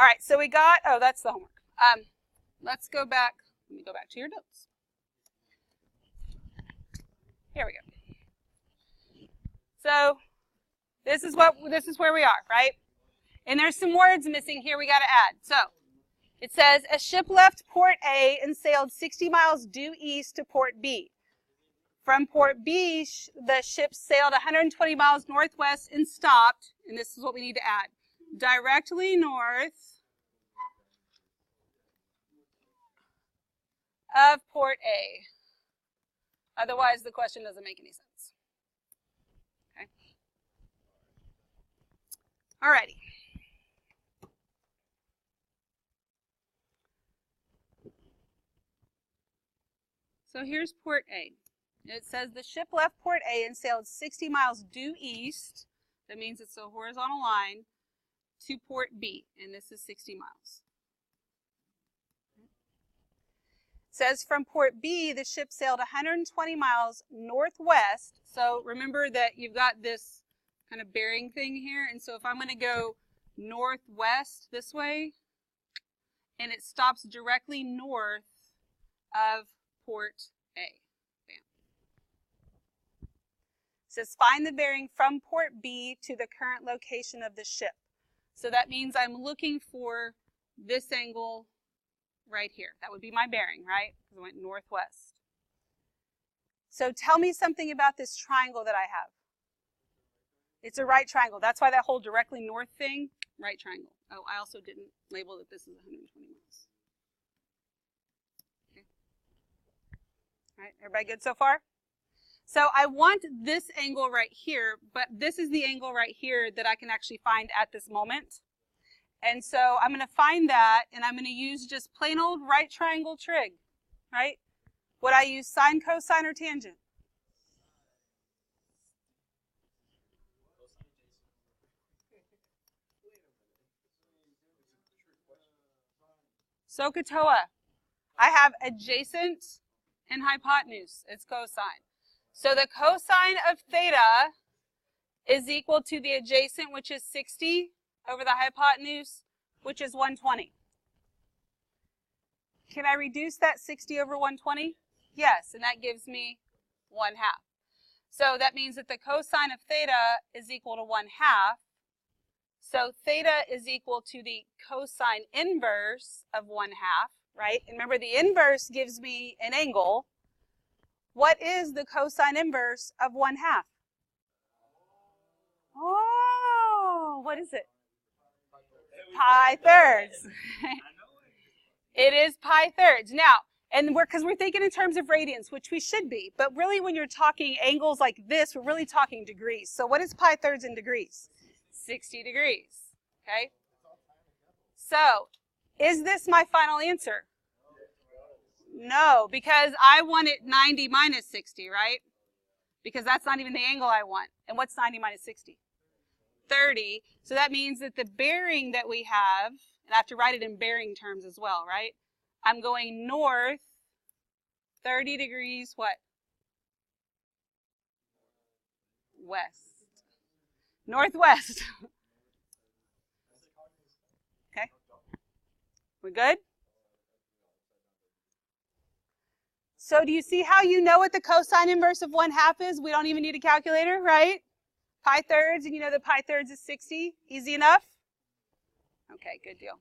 All right, so we got, oh, that's the homework. Let's go back. Let me go back to your notes. Here we go. So this is where we are, right? And there's some words missing here we got to add. So it says a ship left port A and sailed 60 miles due east to port B. From port B, the ship sailed 120 miles northwest and stopped, and this is what we need to add, directly north of port A. Otherwise, the question doesn't make any sense. Okay. Alrighty. So here's port A. It says the ship left port A and sailed 60 miles due east. That means it's a horizontal line to port B, and this is 60 miles. It says from port B, the ship sailed 120 miles northwest. So remember that you've got this kind of bearing thing here. And so if I'm going to go northwest this way, and it stops directly north of port A. Bam. It says find the bearing from port B to the current location of the ship. So that means I'm looking for this angle right here. That would be my bearing, right? Because I went northwest. So tell me something about this triangle that I have. It's a right triangle. That's why that whole directly north thing, right triangle. Oh, I also didn't label that this is 120 miles. Okay. All right, everybody good so far? So I want this angle right here, but this is the angle right here that I can actually find at this moment. And so I'm going to find that, and I'm going to use just plain old right triangle trig, right? Would I use sine, cosine, or tangent? SOHCAHTOA. I have adjacent and hypotenuse. It's cosine. So the cosine of theta is equal to the adjacent, which is 60, over the hypotenuse, which is 120. Can I reduce that 60 over 120? Yes, and that gives me 1/2. So that means that the cosine of theta is equal to 1/2. So theta is equal to the cosine inverse of 1/2, right? And remember, the inverse gives me an angle. What is the cosine inverse of 1/2? Oh, what is it? Pi thirds. It is pi thirds. Now, and because we're thinking in terms of radians, which we should be, but really when you're talking angles like this, we're really talking degrees. So what is pi thirds in degrees? 60 degrees. Okay? So, is this my final answer? No, because I want it 90 minus 60, right? Because that's not even the angle I want. And what's 90 minus 60? 30. So that means that the bearing that we have, and I have to write it in bearing terms as well, right? I'm going north 30 degrees, what? West. Northwest. Okay. We good? So do you see how you know what the cosine inverse of 1/2 is? We don't even need a calculator, right? Pi thirds, and you know that pi thirds is 60. Easy enough? Okay, good deal.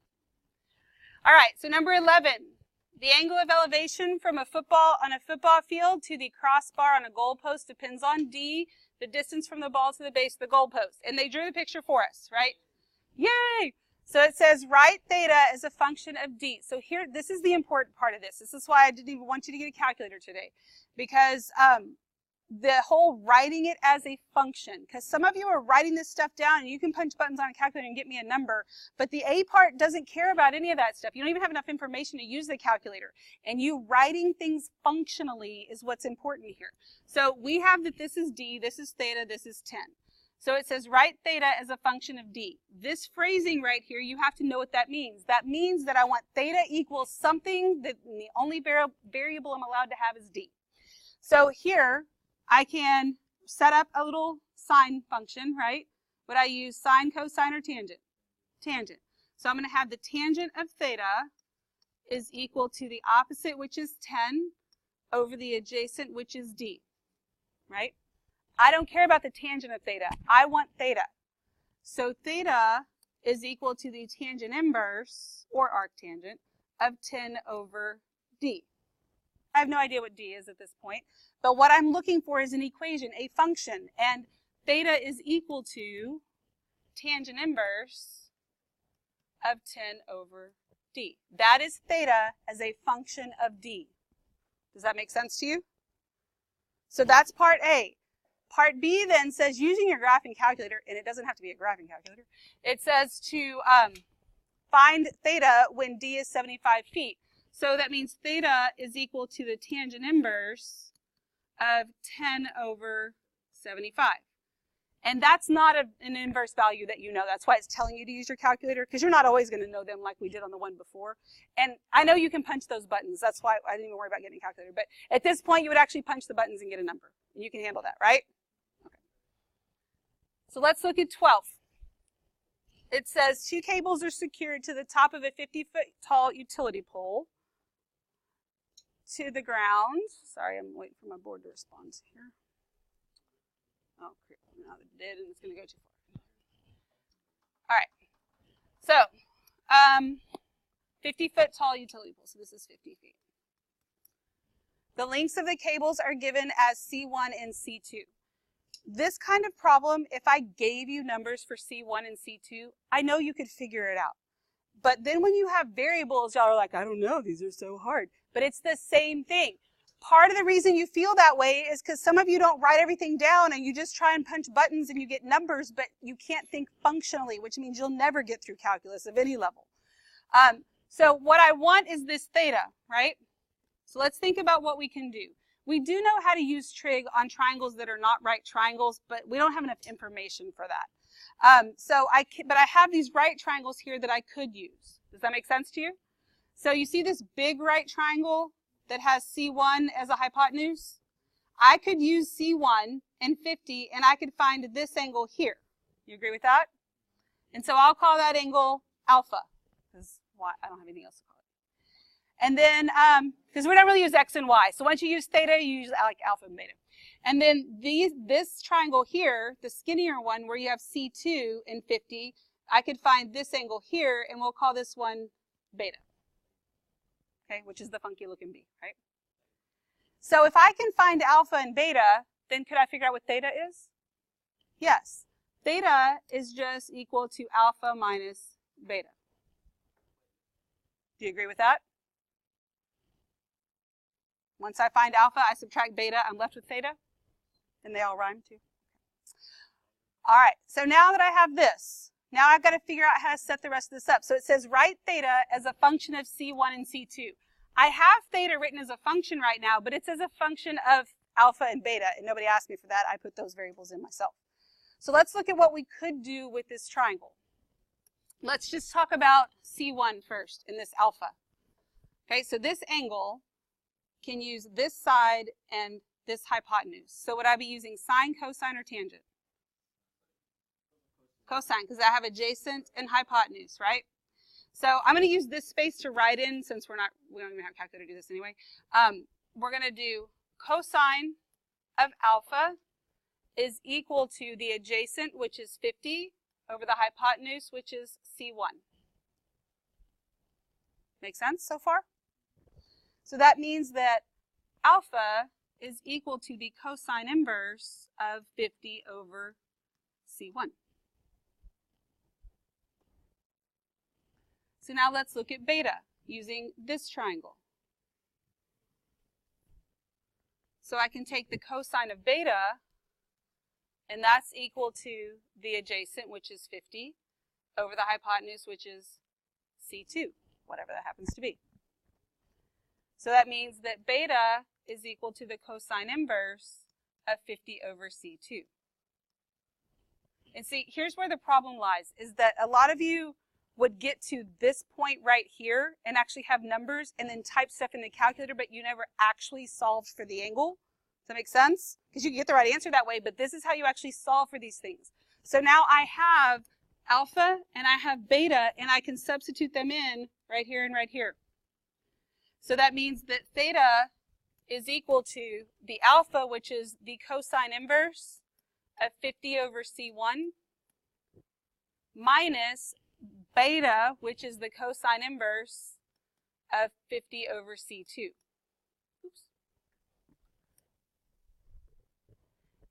All right, so number 11. The angle of elevation from a football field to the crossbar on a goalpost depends on D, the distance from the ball to the base of the goalpost. And they drew the picture for us, right? Yay! So it says write theta as a function of D. So here, this is the important part of this. This is why I didn't even want you to get a calculator today. Because the whole writing it as a function, because some of you are writing this stuff down and you can punch buttons on a calculator and get me a number, but the A part doesn't care about any of that stuff. You don't even have enough information to use the calculator. And you writing things functionally is what's important here. So we have that this is D, this is theta, this is 10. So it says write theta as a function of D. This phrasing right here, you have to know what that means. That means that I want theta equals something that the only variable I'm allowed to have is D. So here, I can set up a little sine function, right? Would I use sine, cosine, or tangent? Tangent. So I'm going to have the tangent of theta is equal to the opposite, which is 10, over the adjacent, which is d, right? I don't care about the tangent of theta. I want theta. So theta is equal to the tangent inverse, or arctangent, of 10 over d. I have no idea what d is at this point, but what I'm looking for is an equation, a function, and theta is equal to tangent inverse of 10 over d. That is theta as a function of d. Does that make sense to you? So that's part A. Part B then says using your graphing calculator, and it doesn't have to be a graphing calculator, it says to find theta when d is 75 feet. So that means theta is equal to the tangent inverse of 10 over 75. And that's not an inverse value that you know. That's why it's telling you to use your calculator, because you're not always going to know them like we did on the one before. And I know you can punch those buttons. That's why I didn't even worry about getting a calculator. But at this point, you would actually punch the buttons and get a number. And you can handle that, right? Okay. So let's look at 12. It says 2 cables are secured to the top of a 50-foot tall utility pole to the ground. Sorry, I'm waiting for my board to respond here. Oh, now it did, and it's going to go too far. All right. So, 50-foot tall utility pole. So this is 50 feet. The lengths of the cables are given as C1 and C2. This kind of problem, if I gave you numbers for C1 and C2, I know you could figure it out. But then when you have variables, y'all are like, I don't know, these are so hard. But it's the same thing. Part of the reason you feel that way is because some of you don't write everything down and you just try and punch buttons and you get numbers, but you can't think functionally, which means you'll never get through calculus of any level. So what I want is this theta, right? So let's think about what we can do. We do know how to use trig on triangles that are not right triangles, but we don't have enough information for that. But I have these right triangles here that I could use. Does that make sense to you? So you see this big right triangle that has C1 as a hypotenuse? I could use C1 and 50, and I could find this angle here. You agree with that? And so I'll call that angle alpha, because I don't have anything else to call it. And then, because we don't really use x and y, so once you use theta, you use like alpha and beta. And then this triangle here, the skinnier one where you have C2 and 50, I could find this angle here, and we'll call this one beta. Okay, which is the funky looking B, right? So if I can find alpha and beta, then could I figure out what theta is? Yes. Theta is just equal to alpha minus beta. Do you agree with that? Once I find alpha, I subtract beta, I'm left with theta. And they all rhyme too. All right, so now that I have this, now I've got to figure out how to set the rest of this up. So it says write theta as a function of C1 and C2. I have theta written as a function right now, but it's as a function of alpha and beta, and nobody asked me for that. I put those variables in myself. So let's look at what we could do with this triangle. Let's just talk about C1 first in this alpha. Okay, so this angle can use this side and this hypotenuse. So would I be using sine, cosine, or tangent? Cosine, because I have adjacent and hypotenuse, right? So I'm going to use this space to write in, since we don't even have a calculator to do this anyway. We're going to do cosine of alpha is equal to the adjacent, which is 50, over the hypotenuse, which is C1. Make sense so far? So that means that alpha is equal to the cosine inverse of 50 over C1. So now let's look at beta using this triangle. So I can take the cosine of beta, and that's equal to the adjacent, which is 50, over the hypotenuse, which is C2, whatever that happens to be. So that means that beta is equal to the cosine inverse of 50 over C2. And see, here's where the problem lies, is that a lot of you would get to this point right here and actually have numbers and then type stuff in the calculator, but you never actually solved for the angle. Does that make sense? Because you can get the right answer that way, but this is how you actually solve for these things. So now I have alpha, and I have beta, and I can substitute them in right here and right here. So that means that theta is equal to the alpha, which is the cosine inverse of 50 over C1, minus beta, which is the cosine inverse of 50 over C2. Oops.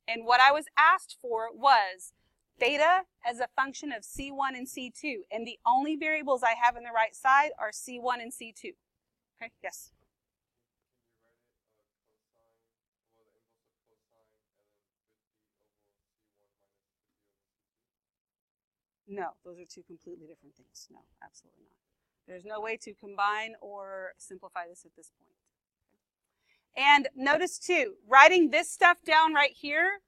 And what I was asked for was theta as a function of C1 and C2. And the only variables I have on the right side are C1 and C2. Okay, yes? No, those are two completely different things. No, absolutely not. There's no way to combine or simplify this at this point. And notice too, writing this stuff down right here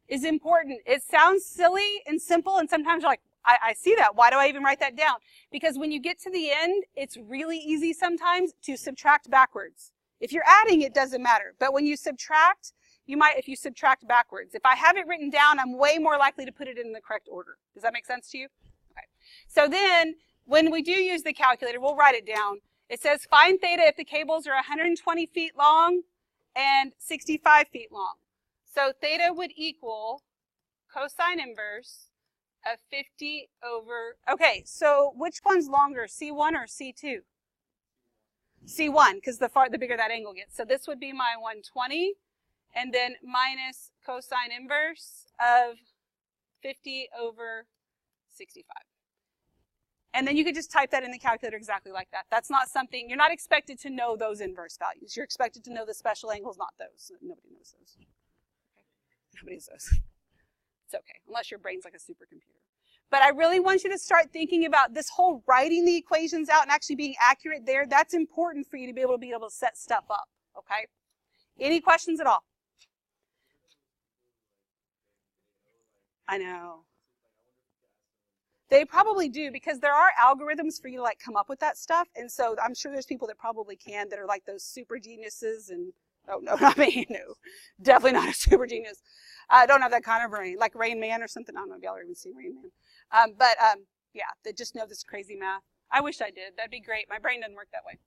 is important. It sounds silly and simple, and sometimes you're like, I see that. Why do I even write that down? Because when you get to the end, it's really easy sometimes to subtract backwards. If you're adding, it doesn't matter. But when you subtract, you might, if you subtract backwards. If I have it written down, I'm way more likely to put it in the correct order. Does that make sense to you? Okay. So then, when we do use the calculator, we'll write it down. It says find theta if the cables are 120 feet long and 65 feet long. So theta would equal cosine inverse of 50 over, okay, so which one's longer, C1 or C2? C1, because the bigger that angle gets. So this would be my 120, and then minus cosine inverse of 50 over 65. And then you could just type that in the calculator exactly like that. That's not something, you're not expected to know those inverse values. You're expected to know the special angles, not those. Nobody knows those. Okay. Nobody knows those. It's okay, unless your brain's like a supercomputer. But I really want you to start thinking about this whole writing the equations out and actually being accurate there. That's important for you to be able to set stuff up, okay? Any questions at all? I know. They probably do, because there are algorithms for you to like come up with that stuff. And so I'm sure there's people that probably can, that are like those super geniuses. And oh, no, not me. No, definitely not a super genius. I don't have that kind of brain, like Rain Man or something. I don't know if y'all ever even seen Rain Man. Yeah, they just know this crazy math. I wish I did. That'd be great. My brain doesn't work that way.